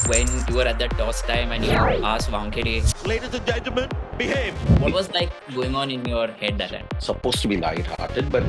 when you were at that toss time and you asked Wankhede? Ladies and gentlemen, behave. What was like going on in your head that time? Supposed to be light-hearted, but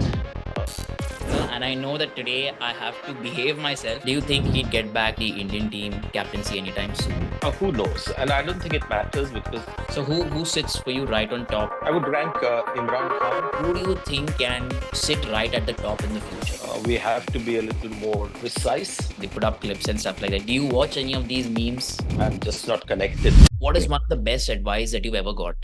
And I know that today I have to behave myself. Do you think he'd get back the Indian team captaincy anytime soon? who knows? And I don't think it matters because So who sits for you right on top? I would rank Imran Khan. Who do you think can sit right at the top in the future? We have to be a little more precise. They put up clips and stuff like that. Do you watch any of these memes? I'm just not connected. What is one of the best advice that you've ever got?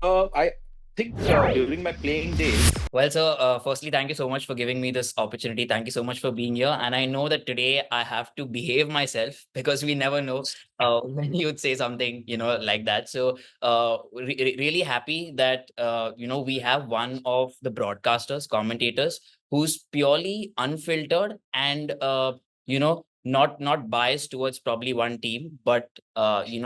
I think during my playing days, Well, so firstly, thank you so much for giving me this opportunity. Thank you so much for being here. And I know that today I have to behave myself because we never know when you'd say something, like that. So really happy that, we have one of the broadcasters, commentators, who's purely unfiltered and, not biased towards probably one team, but,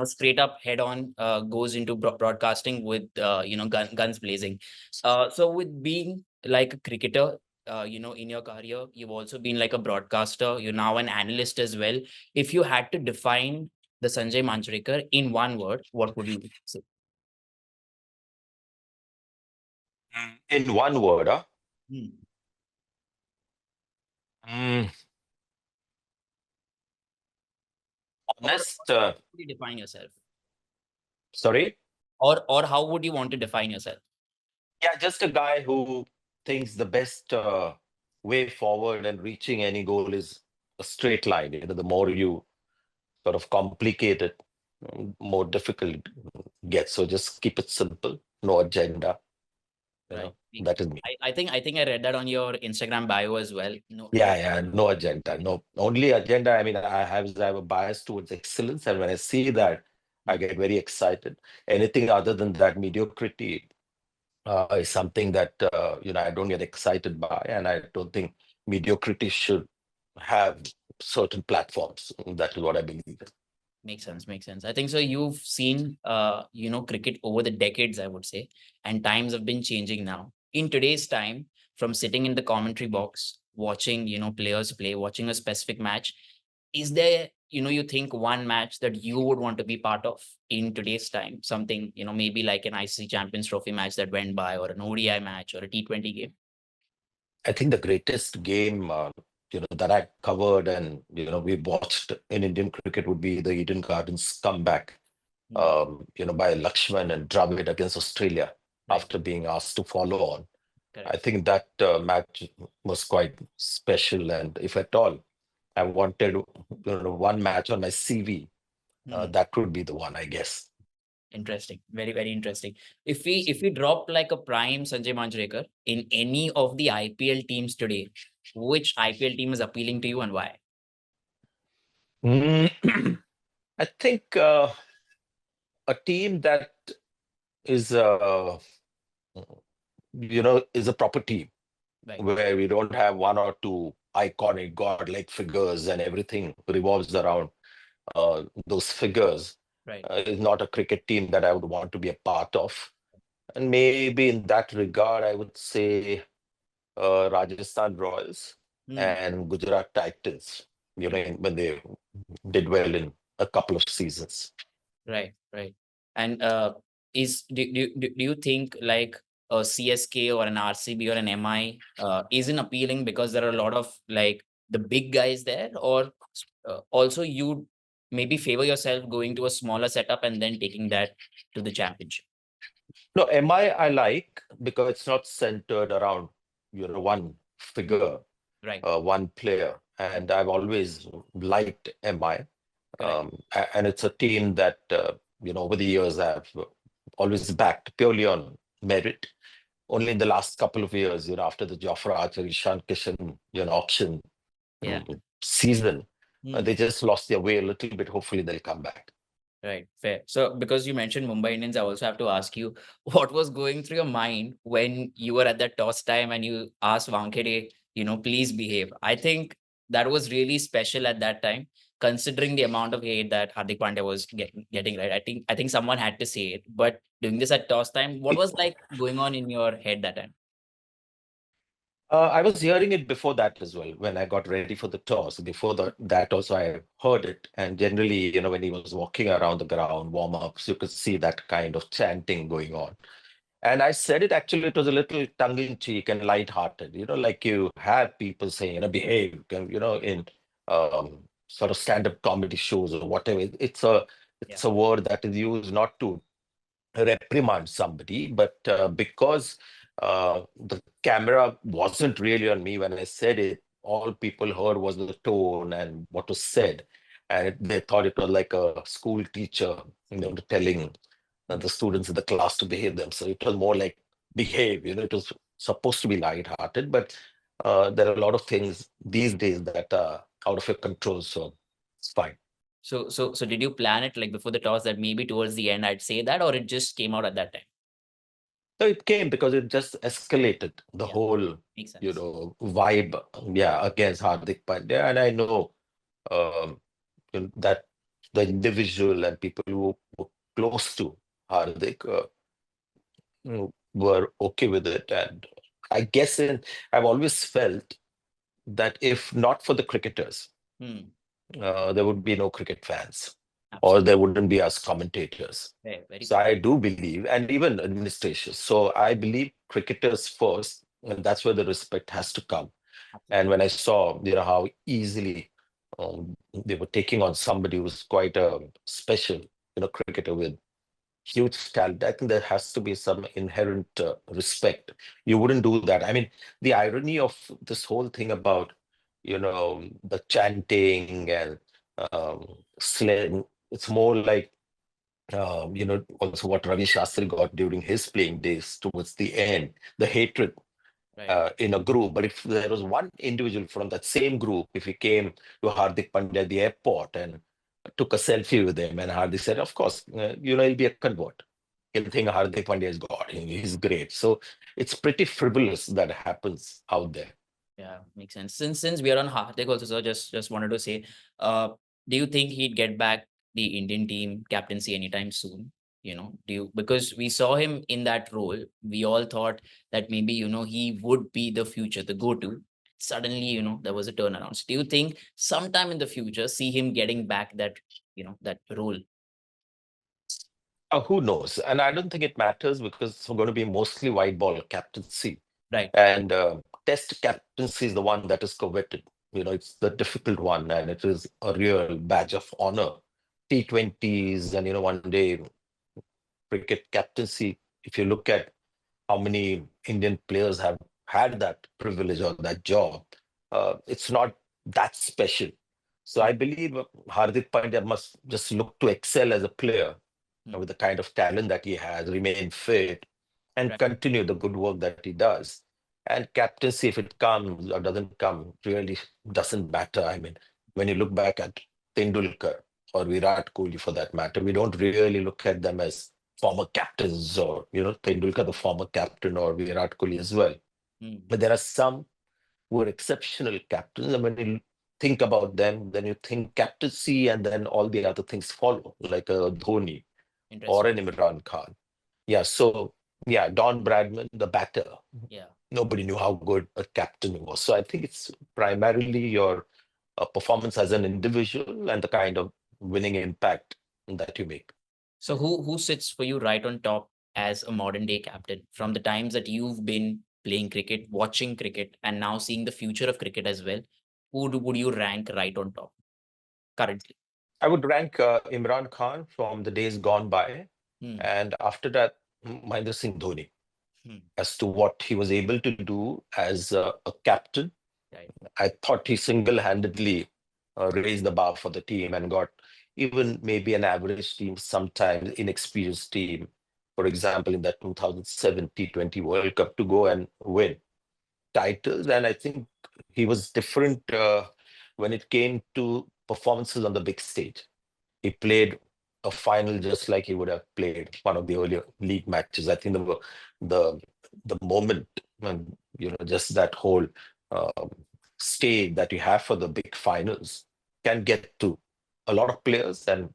straight up head on goes into broadcasting with, guns blazing. So with being like a cricketer, in your career, you've also been like a broadcaster. You're now an analyst as well. If you had to define the Sanjay Manjrekar in one word, what would you say? in one word, Hmm. Mm, honest. How would you define yourself? Sorry. Or how would you want to define yourself? Yeah, just a guy who thinks the best way forward and reaching any goal is a straight line. The more you sort of complicate it, more difficult it gets. So just keep it simple, no agenda. Right. That is me. I think I read that on your Instagram bio as well. No. Yeah, no agenda. No, only agenda. I mean, I have a bias towards excellence, and when I see that, I get very excited. Anything other than that, mediocrity is something that I don't get excited by, and I don't think mediocrity should have certain platforms. That is what I believe in. Makes sense. Makes sense. I think so. You've seen, cricket over the decades, I would say, and times have been changing now. In today's time, from sitting in the commentary box, watching, players play, watching a specific match, is there, you think one match that you would want to be part of in today's time? Something, maybe like an ICC Champions Trophy match that went by, or an ODI match, or a T20 game? I think the greatest game that I covered and we watched in Indian cricket would be the Eden Gardens comeback, by Lakshman and Dravid against Australia after being asked to follow on. I think that match was quite special, and if at all I wanted one match on my CV, that would be the one, I guess. Interesting. Very, very interesting. If we drop like a prime Sanjay Manjrekar in any of the IPL teams today, which IPL team is appealing to you and why? I think a team that is is a proper team, Right. where we don't have one or two iconic godlike figures and everything revolves around those figures. Right. Is not a cricket team that I would want to be a part of. And maybe in that regard, I would say Rajasthan Royals and Gujarat Titans, when they did well in a couple of seasons. Right. Right. And do you think like a CSK or an RCB or an MI isn't appealing because there are a lot of like the big guys there, or also you maybe favor yourself going to a smaller setup and then taking that to the championship? No, MI I like because it's not centered around one figure, Right. one player, and I've always liked MI. Correct. And it's a team that over the years I've always backed purely on merit. Only in the last couple of years, after the Jofra Archer, Ishan Kishan, auction Yeah. season, they just lost their way a little bit. Hopefully, they'll come back. Right, fair. So, because you mentioned Mumbai Indians, I also have to ask you, what was going through your mind when you were at that toss time and you asked Wankhede, please behave? I think that was really special at that time, considering the amount of hate that Hardik Pandya was getting, right? I think someone had to say it. But doing this at toss time, what was like going on in your head that time? I was hearing it before that as well when I got ready for the toss. Before that also I heard it. And generally, when he was walking around the ground, warm-ups, you could see that kind of chanting going on. And I said it actually, it was a little tongue-in-cheek and light-hearted, like you have people saying, behave, in sort of stand-up comedy shows or whatever. Yeah. It's a word that is used not to reprimand somebody, but because the camera wasn't really on me when I said it, all people heard was the tone and what was said. And they thought it was like a school teacher, telling Hmm. the students in the class to behave themselves. So it was more like behave, it was supposed to be light-hearted, but there are a lot of things these days that are out of your control. So it's fine. So did you plan it like before the toss that maybe towards the end I'd say that, or it just came out at that time? So it came because it just escalated the Yeah, whole, makes sense. vibe, yeah, against Hardik Pandya. And I know that the individual and people who were close to Hardik were okay with it. And I guess I've always felt that if not for the cricketers, Hmm. there would be no cricket fans, or Absolutely. there wouldn't be us commentators. Very, very So true. I do believe, and even administration. So I believe cricketers first, and that's where the respect has to come. And Absolutely. when I saw, how easily they were taking on somebody who's quite a special, cricketer with huge talent, I think there has to be some inherent respect. You wouldn't do that. I mean, the irony of this whole thing about, the chanting and slang, it's more like, also what Ravi Shastri got during his playing days towards the end, the hatred Right. in a group. But if there was one individual from that same group, if he came to Hardik Pandya at the airport and took a selfie with him, and Hardik said, of course, he'll be a convert. He'll think Hardik Pandya is God. He's great. So it's pretty frivolous that happens out there. Yeah, makes sense. Since we are on Hardik also, so just wanted to say, uh, do you think he'd get back the Indian team captaincy anytime soon? Do you, because we saw him in that role, we all thought that maybe, he would be the future, the go-to. Suddenly, there was a turnaround. So do you think sometime in the future, see him getting back that, that role? Who knows? And I don't think it matters because it's going to be mostly white ball captaincy. Right, And test captaincy is the one that is coveted. It's the difficult one, and it is a real badge of honor. T20s and, one day cricket captaincy, if you look at how many Indian players have had that privilege or that job, it's not that special. So I mm, believe Hardik Pandya must just look to excel as a player mm, with the kind of talent that he has, remain fit, and right, continue the good work that he does. And captaincy, if it comes or doesn't come, really doesn't matter. I mean, when you look back at Tendulkar or Virat Kohli for that matter, we don't really look at them as former captains or, Tendulkar, the former captain, or Virat Kohli as well. mm, But there are some who are exceptional captains. And when you think about them, then you think captaincy and then all the other things follow, like a Dhoni or interesting. an Imran Khan. Yeah, so yeah, Don Bradman, the batter, Yeah. nobody knew how good a captain he was. So I think it's primarily your performance as an individual and the kind of winning impact that you make. So who sits for you right on top as a modern day captain from the times that you've been playing cricket, watching cricket, and now seeing the future of cricket as well? Would you rank right on top currently? I would rank Imran Khan from the days gone by. Hmm, And after that, Mahendra Singh Dhoni, hmm, as to what he was able to do as a captain. right. I thought he single-handedly raised the bar for the team and got even maybe an average team, sometimes inexperienced team, for example, in that 2007 T20 World Cup to go and win titles. And I think he was different when it came to performances on the big stage. He played a final just like he would have played one of the earlier league matches. I think the the moment and just that whole um, stage that you have for the big finals can get to a lot of players and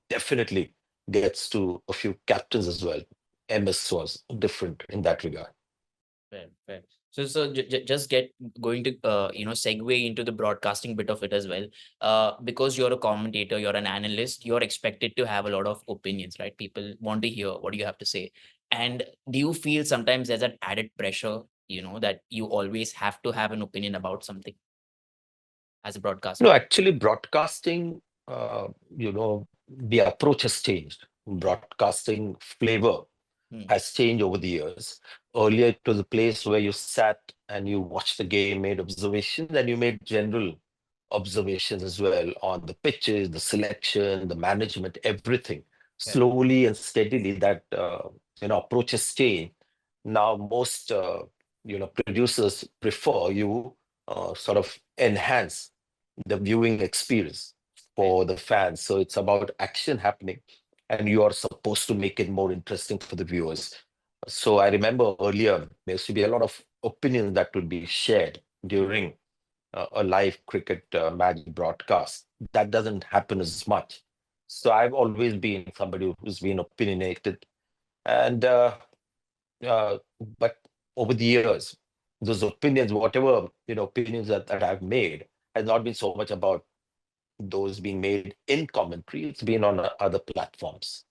definitely gets to a few captains as well. MS was different in that regard. Fair, fair. So just get going to segue into the broadcasting bit of it as well. Because you're a commentator, you're an analyst, you're expected to have a lot of opinions, right? People want to hear what you have to say. And do you feel sometimes there's an added pressure, that you always have to have an opinion about something as a No, broadcaster? actually, broadcasting, the approach has changed. Mm, Broadcasting flavor mm, has changed over the years. Earlier, it was a place where you sat and you watched the game, made observations, and you made general observations as well on the pitches, the selection, the management, everything. yeah, Slowly and steadily, that approach has changed. Now, most producers prefer you sort of enhance the viewing experience right. for the fans. So it's about action happening, and you are supposed to make it more interesting for the viewers. So I remember earlier there used to be a lot of opinions that would be shared Mm, during a live cricket match broadcast. That doesn't happen as much. So I've always been somebody who's been opinionated, and uh, but over the years, those opinions, whatever opinions that I've made, has not been so much about those being made in commentary. It's been on other platforms.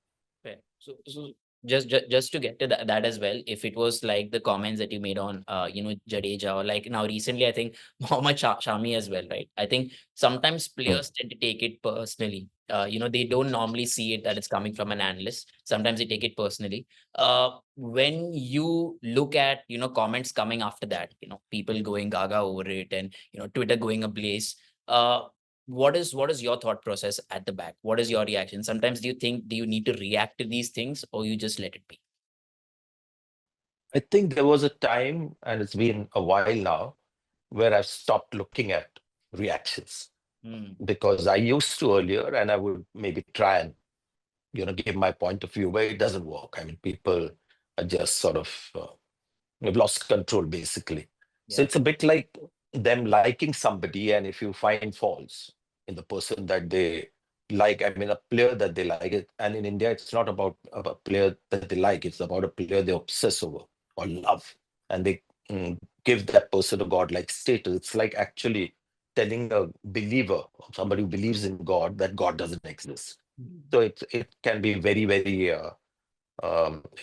fair. So just to get to that as well, if it was like the comments that you made on Jadeja, or like now recently, I think Mohammed Shami as well, right? I think sometimes Mm. players tend to take it personally. They don't normally see it that it's coming from an analyst. Sometimes they take it personally. When you look at comments coming after that, people going gaga over it, and Twitter going ablaze. What is your thought process at the back? What is your reaction? Sometimes do you need to react to these things, or you just let it be? I think there was a time, and it's been a while now, where I've stopped looking at reactions, Mm, because I used to earlier, and I would maybe try and give my point of view, where it doesn't work. I mean, people are just sort of we've lost control basically. So yeah, it's a bit like them liking somebody, and if you find faults in the person that they like, I mean, a player that they like it. And in India, it's not about a player that they like, it's about a player they obsess over or love, and they give that person a godlike status. It's like actually telling a believer, somebody who believes in God, that God doesn't exist. mm, So it can be very, very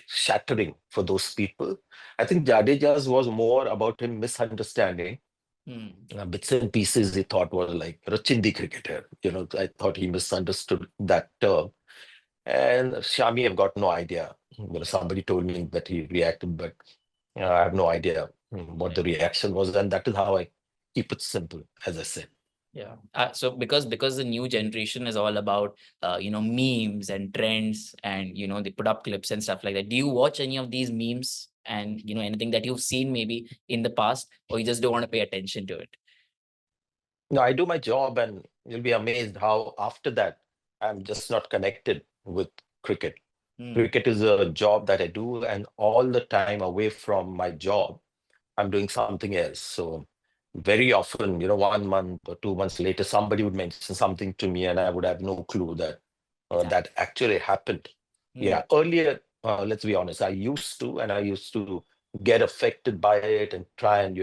shattering for those people. I think Jadeja's was more about him misunderstanding mm, bits and pieces he thought was like Rachindi cricketer. I thought he misunderstood that term. And Shami, I've got no idea. yeah, Somebody told me that he reacted, but I have no idea what the right. reaction was. And that is how I keep it simple, as I said. Yeah. So because the new generation is all about memes and trends, and they put up clips and stuff like that. Do you watch any of these memes, and anything that you've seen maybe in the past, or you just don't want to pay attention to it? No, I do my job, and you'll be amazed how after that, I'm just not connected with cricket. Mm, Cricket is a job that I do, and all the time away from my job, I'm doing something else. So very often, 1 month or 2 months later, somebody would mention something to me, and I would have no clue that it's that actually happened. happening. Yeah, earlier, let's be honest, I used to get affected by it and try and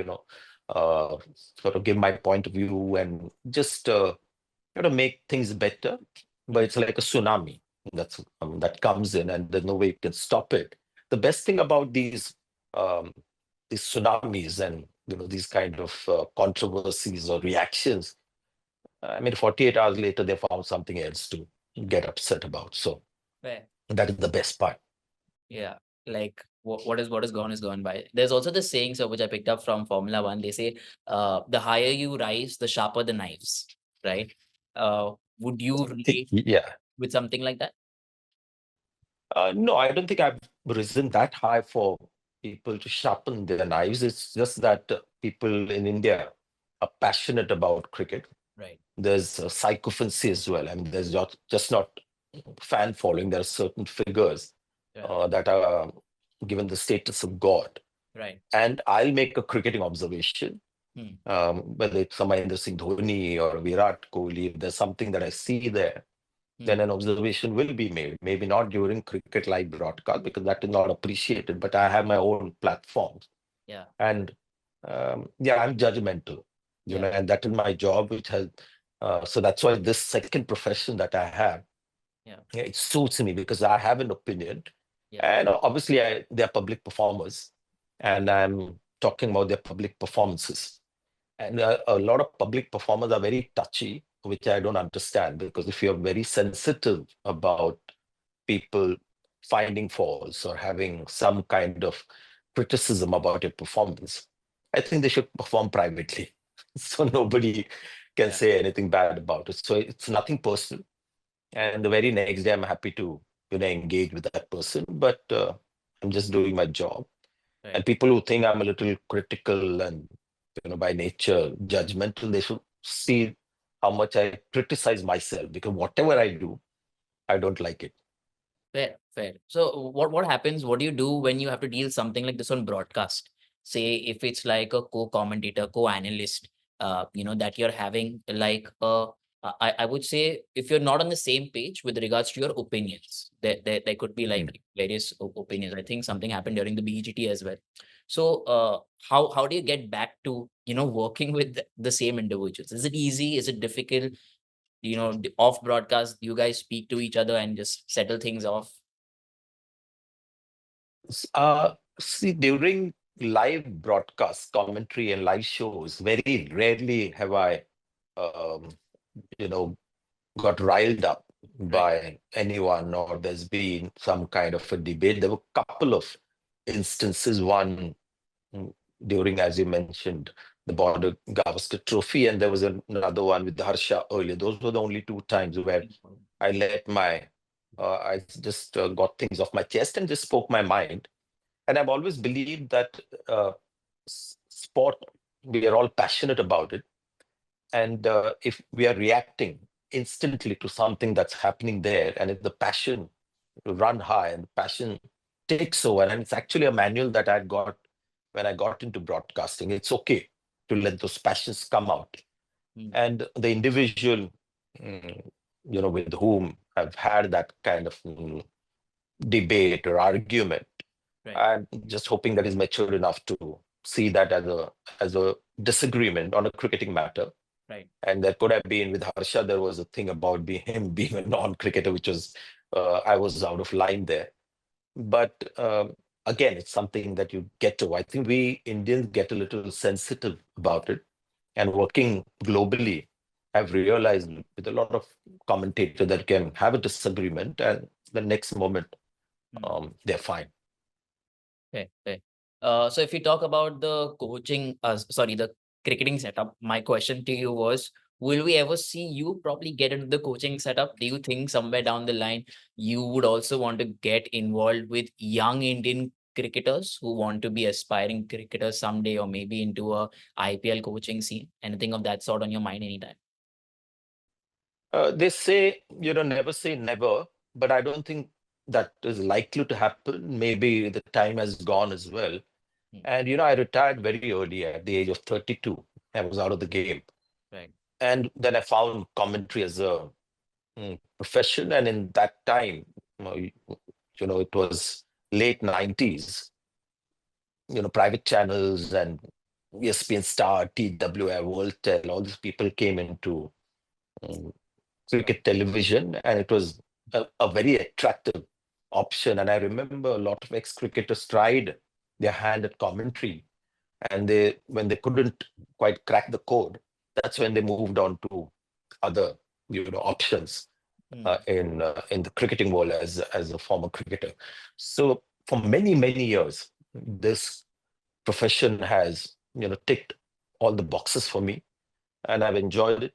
sort of give my point of view and just make things better. But Mm, it's like a tsunami that comes in, and there's no way you can stop it. The best thing about um, these tsunamis and these kind of controversies or reactions, I mean, 48 hours later, they found something else to get upset about. So fair. that is the best part. Yeah, like what is gone is gone by. There's also the saying, so which I picked up from Formula One. They say, the higher you rise, the sharper the knives, right? Would you relate Yeah. with something like that? No, I don't think I've risen that high for people to sharpen their knives. It's just that people in India are passionate about cricket. Right. There's sycophancy as well. I mean, there's just not fan following. There are certain figures Yeah. that are given the status of God. Right. And I'll make a cricketing observation, Hmm. whether it's Mahendra Singh Dhoni or Virat Kohli. If there's something that I see there, then Hmm. an observation will be made. Maybe not during cricket live broadcast because that is not appreciated, but I have my own platforms. Yeah. And Yeah, I'm judgmental, Yeah. and that is my job, which has, so that's why this second profession that I have, Yeah. it suits me because I have an opinion. Yeah. And obviously, they're public performers, and I'm talking about their public performances. And a lot of public performers are very touchy, which I don't understand, because if you're very sensitive about people finding faults or having some kind of criticism about your performance, I think they should perform privately. So nobody can Yeah. say anything bad about it. So it's nothing personal. And the very next day, I'm happy to engage with that person, but I'm just doing my job. Right. And people who think I'm a little critical and by nature judgmental, they should see how much I criticize myself, because whatever I do, I don't like it. Fair, fair. So what happens? What do you do when you have to deal something like this on broadcast? Say if it's like a co-commentator, co-analyst, that you're having like I would say if you're not on the same page with regards to your opinions, there could be Mm. like various opinions. I think something happened during the BGT as well. So how do you get back to working with the same individuals? Is it easy? Is it difficult? Off broadcast, you guys speak to each other and just settle things off. See, during live broadcast commentary and live shows, very rarely have I, um, you know, got riled up Right. by anyone, or there's been some kind of a debate. There were a couple of instances, one mm, during, as you mentioned, the Border Gavaskar Trophy, and there was another one with Harsha earlier. Those were the only two times where I let I just got things off my chest and just spoke my mind. And I've always believed that uh, sport, we are all passionate about it. And if we are reacting instantly to something that's happening there, and if the passion run high and the passion takes over, and it's actually a manual that I got when I got into broadcasting, it's okay to let those passions come out. Mm. And the individual, with whom I've had that kind of debate or argument, Right. I'm just hoping that he's mature enough to see that as a disagreement on a cricketing matter. Right. And there could have been with Harsha, there was a thing about him being a non-cricketer, which was I was out of line there. But again, it's something that you get to. I think we Indians get a little sensitive about it, and working globally, I've realized with a lot of commentators that can have a disagreement, and the next moment Mm. they're fine. Okay. Okay. So if you talk about the coaching, sorry, the cricketing setup, my question to you was, will we ever see you probably get into the coaching setup? Do you think somewhere down the line you would also want to get involved with young Indian cricketers who want to be aspiring cricketers someday, or maybe into a IPL coaching scene? Anything of that sort on your mind anytime? They say, never say never, but I don't think that is likely to happen. Maybe the time has gone as well. Mm. And, I retired very early at the age of 32. I was out of the game. Right. And then I found commentary as a profession. And in that time, it was late 90s, private channels and ESPN Star, TWI, Worldtel, all these people came into um, cricket television, and it was a very attractive option. And I remember a lot of ex-cricketers tried their hand at commentary, and when they couldn't quite crack the code, that's when they moved on to other options Mm. in the cricketing world as a former cricketer. So for many many years, this profession has ticked all the boxes for me, and I've enjoyed it.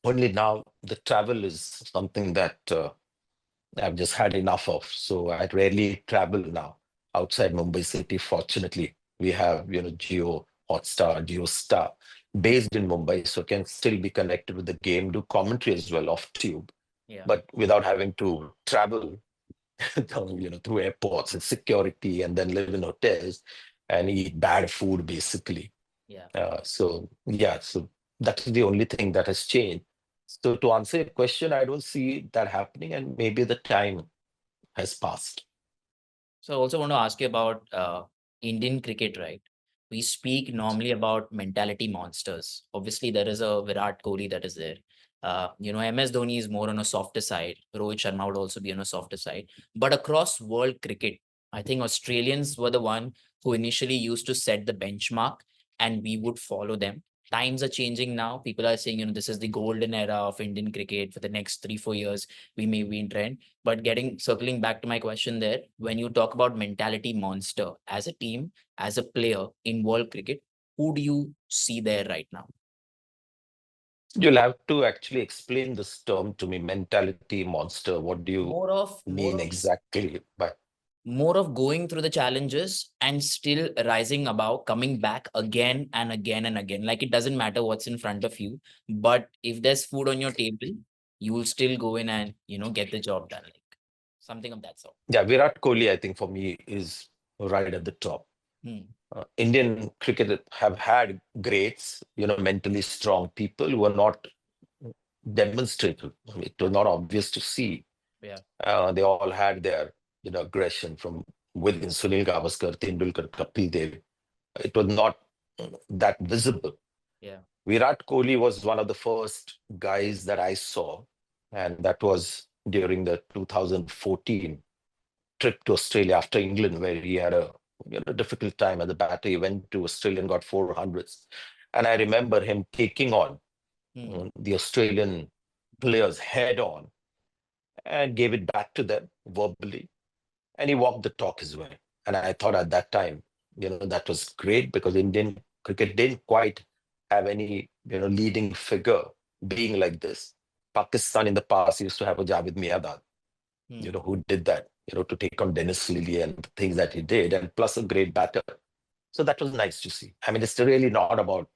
Only now the travel is something that I've just had enough of. So I rarely travel now outside Mumbai city. Fortunately, we have Geo Hotstar, Geo Star based in Mumbai, so can still be connected with the game, do commentary as well off tube, Yeah. but without having to travel through airports and security, and then live in hotels and eat bad food basically. Yeah. So yeah, so that is the only thing that has changed. So to answer your question, I don't see that happening, and maybe the time has passed. So I also want to ask you about Indian cricket, right? we speak normally about mentality monsters. Obviously, there is a Virat Kohli that is there. MS Dhoni is more on a softer side. Rohit Sharma would also be on a softer side. But across world cricket, I think Australians were the one who initially used to set the benchmark, and we would follow them. Times are changing now. People are saying, this is the golden era of Indian cricket for the next 3-4 years. We may be in trend. But circling back to my question there, when you talk about mentality monster as a team, as a player in world cricket, who do you see there right now? You'll have to actually explain this term to me, mentality monster. What do you More of more mean of exactly by? more of going through the challenges and still rising above, coming back again and again and again. Like it doesn't matter what's in front of you, but if there's food on your table, you will still go in and get the job done. Like something of that sort. Yeah, Virat Kohli, I think for me is right at the top. Hmm. Indian cricket have had greats, mentally strong people who are not demonstrated. I mean, it was not obvious to see. Yeah. They all had their, aggression from within. Sunil Gavaskar, Tendulkar, Kapil Dev. It was not that visible. Yeah. Virat Kohli was one of the first guys that I saw, and that was during the 2014 trip to Australia after England, where he had a difficult time as a batter. He went to Australia and got 400s. And I remember him taking on Hmm. the Australian players head on and gave it back to them verbally. And he walked the talk as well. And I thought at that time, that was great because Indian cricket didn't quite have any, leading figure being like this. Pakistan in the past used to have a Javed Miadad, Hmm. who did that, to take on Dennis Lilly and the things that he did, and plus a great batter. So that was nice to see. I mean, it's really not about,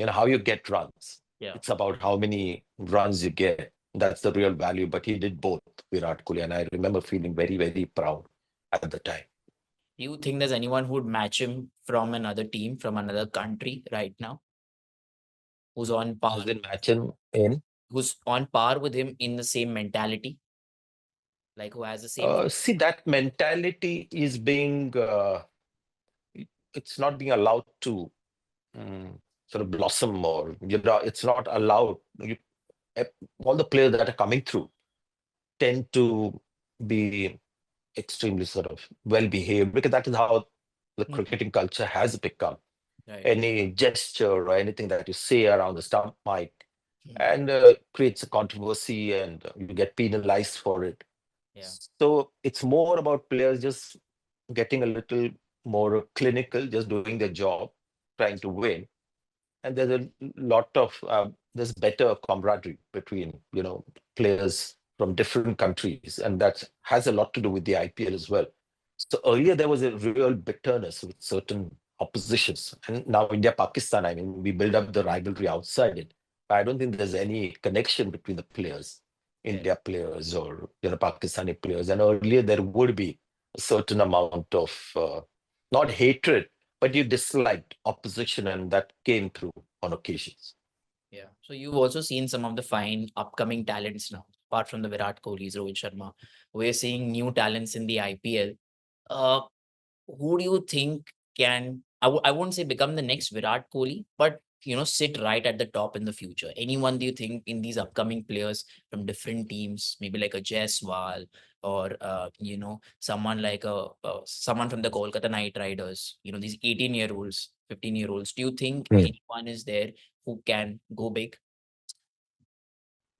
how you get runs. Yeah. It's about how many runs you get. That's the real value. But he did both, Virat Kohli, and I remember feeling very, very proud at the time. Do you think there's anyone who would match him from another team, from another country right now, who's on par, As in match him in. who's on par with him in the same mentality, like who has the same? See, that mentality is being, it's not being allowed to sort of blossom, or, it's not allowed. Eh, all the players that are coming through tend to be extremely sort of well behaved, because that is how the Mhm. cricketing culture has become. Right. Any gesture or anything that you say around the stump mic Mhm. and creates a controversy, and you get penalized for it. Yeah. So it's more about players just getting a little more clinical, just doing their job, trying to win. And there's a lot of there's better camaraderie between players from different countries, and that has a lot to do with the IPL as well. So earlier there was a real bitterness with certain oppositions, and now India Pakistan, I mean, we build up the rivalry outside it. But I don't think there's any connection between the players, Yeah. India players or Pakistani players. And earlier there would be a certain amount of not hatred, but you disliked opposition, and that came through on occasions. Yeah. So you've also seen some of the fine upcoming talents now, apart from the Virat Kohlis, Rohit Sharma. We're seeing new talents in the IPL. Uh, who do you think can I won't say become the next Virat Kohli, but sit right at the top in the future? Anyone do you think in these upcoming players from different teams, maybe like a Jaiswal or someone like someone from the Kolkata Knight Riders, these 18-year-olds, 15-year-olds, do you think Hmm. anyone is there who can go big?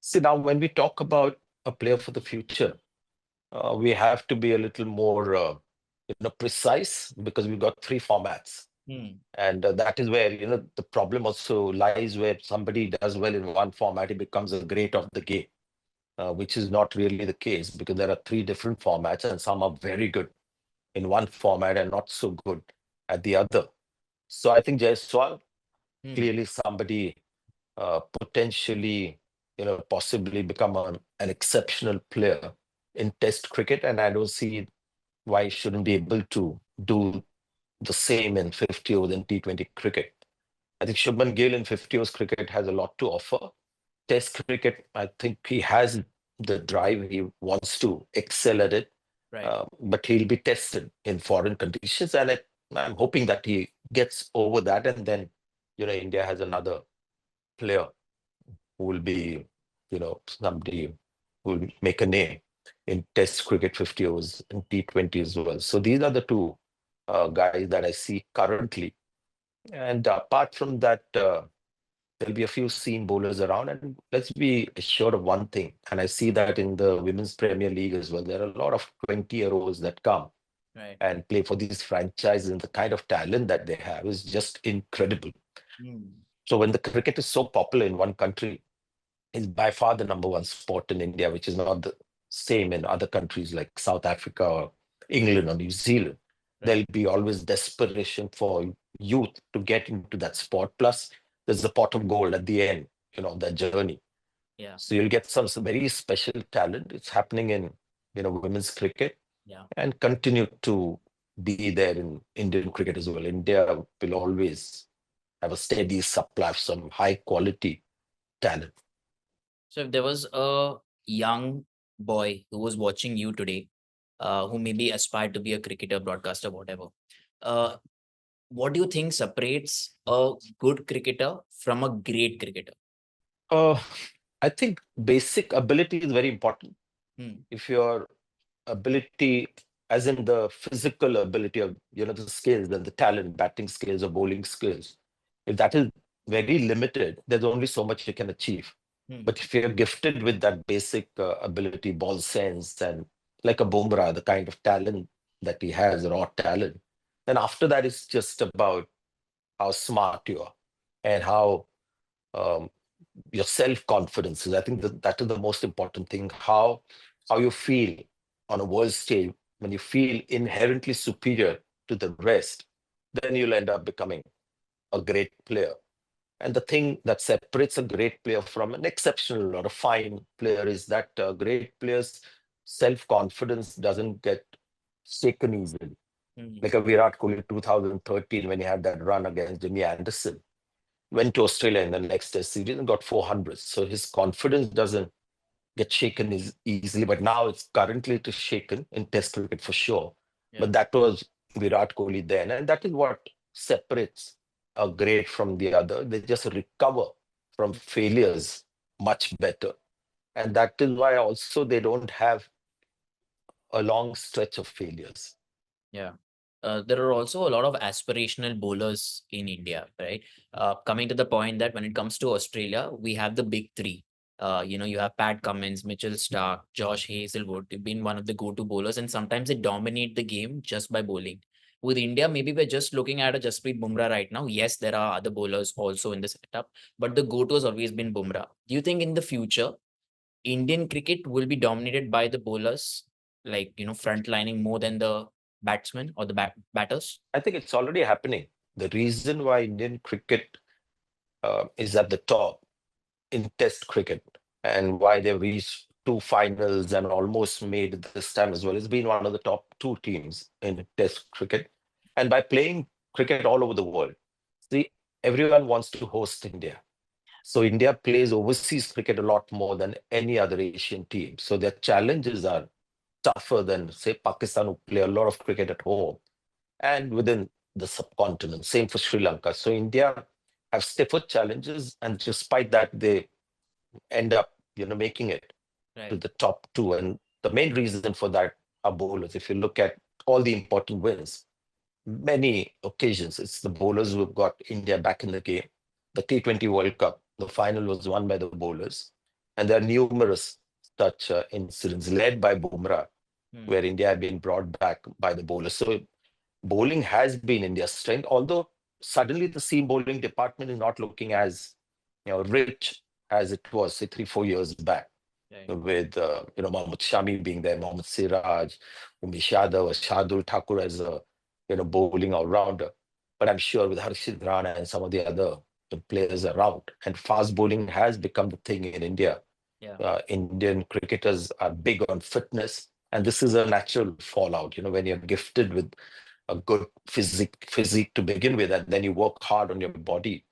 See, now when we talk about a player for the future, we have to be a little more precise, because we've got three formats. Hmm. And that is where, the problem also lies, where somebody does well in one format, he becomes a great of the game, which is not really the case, because there are three different formats and some are very good in one format and not so good at the other. So I think Jaiswal, Hmm. clearly somebody potentially, possibly become an exceptional player in Test cricket, and I don't see why he shouldn't be able to do the same in 50 overs in T20 cricket. I think Shubman Gill in 50 overs cricket has a lot to offer. Test cricket, I think he has the drive. He wants to excel at it, Right. but he'll be tested in foreign conditions, and I'm hoping that he gets over that, and then, India has another player who will be, somebody who will make a name in Test cricket, 50 overs, and T20 as well. So these are the two guys that I see currently. And apart from that, there'll be a few seam bowlers around. And let's be assured of one thing, and I see that in the Women's Premier League as well. There are a lot of 20-year-olds that come Right. and play for these franchises, and the kind of talent that they have is just incredible. So when the cricket is so popular in one country, it's by far the number one sport in India, which is not the same in other countries like South Africa or England or New Zealand. There'll Right. be always desperation for youth to get into that sport. Plus, there's the pot of gold at the end, that journey. Yeah. So you'll get some very special talent. It's happening in, women's cricket, Yeah. and continue to be there in Indian cricket as well. India will always have a steady supply of some high quality talent. So if there was a young boy who was watching you today, who maybe aspired to be a cricketer, broadcaster, whatever, uh, what do you think separates a good cricketer from a great cricketer? Uh, I think basic ability is very important. Hmm. If your ability, as in the physical ability of, the skills and the talent, batting skills or bowling skills, if that is very limited, there's only so much you can achieve. Hmm. But if you're gifted with that basic ability, ball sense, and like a Bumrah, the kind of talent that he has, raw talent, then after that, it's just about how smart you are and how um, your self-confidence is. I think that is the most important thing. How you feel on a world stage when you feel inherently superior to the rest, then you'll end up becoming a great player. And the thing that separates a great player from an exceptional or a fine player is that great players' self-confidence doesn't get shaken easily. Hmm. Like a Virat Kohli 2013 when he had that run against Jimmy Anderson, went to Australia in the next test series and got 400. So his confidence doesn't get shaken easily, but now it's currently it is shaken in test cricket for sure. Yeah. But that was Virat Kohli then. And that is what separates a great from the other. They just recover from failures much better. And that is why also they don't have a long stretch of failures. Yeah. There are also a lot of aspirational bowlers in India, right? Coming to the point that when it comes to Australia, we have the big three. You have Pat Cummins, Mitchell Stark, Josh Hazelwood. They've been one of the go-to bowlers, and sometimes they dominate the game just by bowling. With India, maybe we're just looking at a Jasprit Bumrah right now. Yes, there are other bowlers also in the setup, but the go-to has always been Bumrah. Do you think in the future Indian cricket will be dominated by the bowlers, like frontlining more than the batsmen or the batters? I think it's already happening. The reason why Indian cricket is at the top in Test cricket and why they've reached two finals and almost made it this time as well. It's been one of the top two teams in Test cricket. And by playing cricket all over the world, see, everyone wants to host India. So India plays overseas cricket a lot more than any other Asian team. So their challenges are tougher than, say, Pakistan, who play a lot of cricket at home and within the subcontinent. Same for Sri Lanka. So India have stiffer challenges, and despite that, they end up, making it to Right. the top two. And the main reason for that are bowlers. If you look at all the important wins, many occasions, it's the bowlers who have got India back in the game. The T20 World Cup, the final was won by the bowlers. And there are numerous such incidents led by Bumrah, Hmm. where India have been brought back by the bowlers. So bowling has been India's strength, although suddenly the seam bowling department is not looking as rich as it was, say, 3, 4 years back Right. with Mohammed Shami being there, Mohammed Siraj, Umesh Yadav, Shardul Thakur as a bowling all rounder. But I'm sure with Harshit Rana and some of the other players around, and fast bowling has become the thing in India. Yeah. Indian cricketers are big on fitness, and this is a natural fallout. When you're gifted with a good physique to begin with, and then you work hard on your body,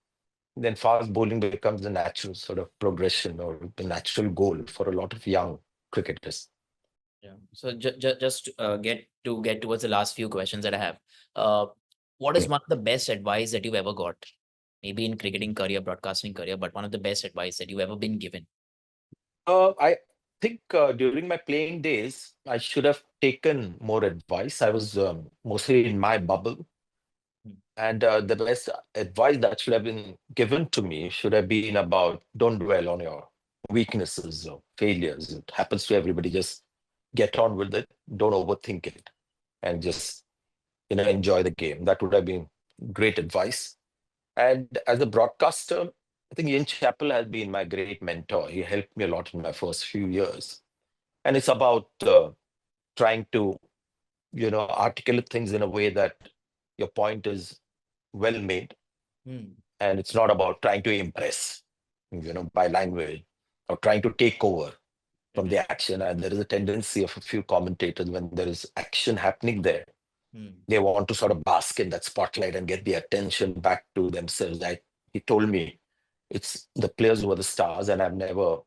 then fast bowling becomes the natural sort of progression or the natural goal for a lot of young cricketers. Yeah. So just get towards the last few questions that I have. Uh, What is Yeah. one of the best advice that you've ever got? Maybe in cricketing career, broadcasting career, but one of the best advice that you've ever been given. I think during my playing days, I should have taken more advice. I was mostly in my bubble. Hmm. And the best advice that should have been given to me should have been about don't dwell on your weaknesses or failures. It happens to everybody. Just get on with it. Don't overthink it, and just enjoy the game. That would have been great advice. And as a broadcaster, I think Ian Chappell has been my great mentor. He helped me a lot in my first few years, and it's about trying to articulate things in a way that your point is well made, Hmm. and it's not about trying to impress by language or trying to take over from Mhm. the action. And there is a tendency of a few commentators, when there is action happening there, Hmm. they want to sort of bask in that spotlight and get the attention back to themselves. He told me it's the players who are the stars, and I've never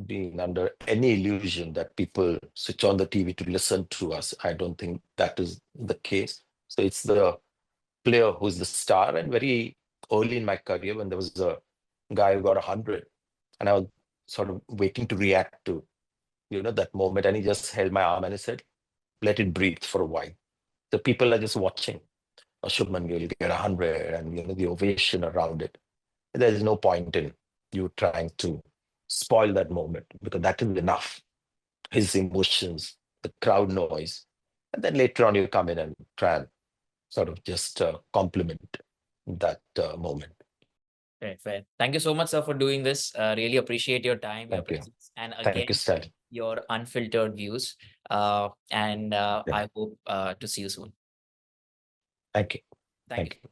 been under any illusion that people switch on the TV to listen to us. I don't think that is the case. So it's the player who's the star. And very early in my career, when there was a guy who got 100, and I was sort of waiting to react to that moment, and he just held my arm and he said, let it breathe for a while. The people are just watching. Shubman Gill get 100, and the ovation around it. There's no point in you trying to spoil that moment, because that is enough. His emotions, the crowd noise, and then later on you come in and try and sort of just compliment that moment. Fair, fair. Thank you so much, sir, for doing this. Really appreciate your time, your Thank you. presence, and Thank you, again, Stalin. your unfiltered views. And Yeah. I hope to see you soon. Thank you. Thank Thank you. you.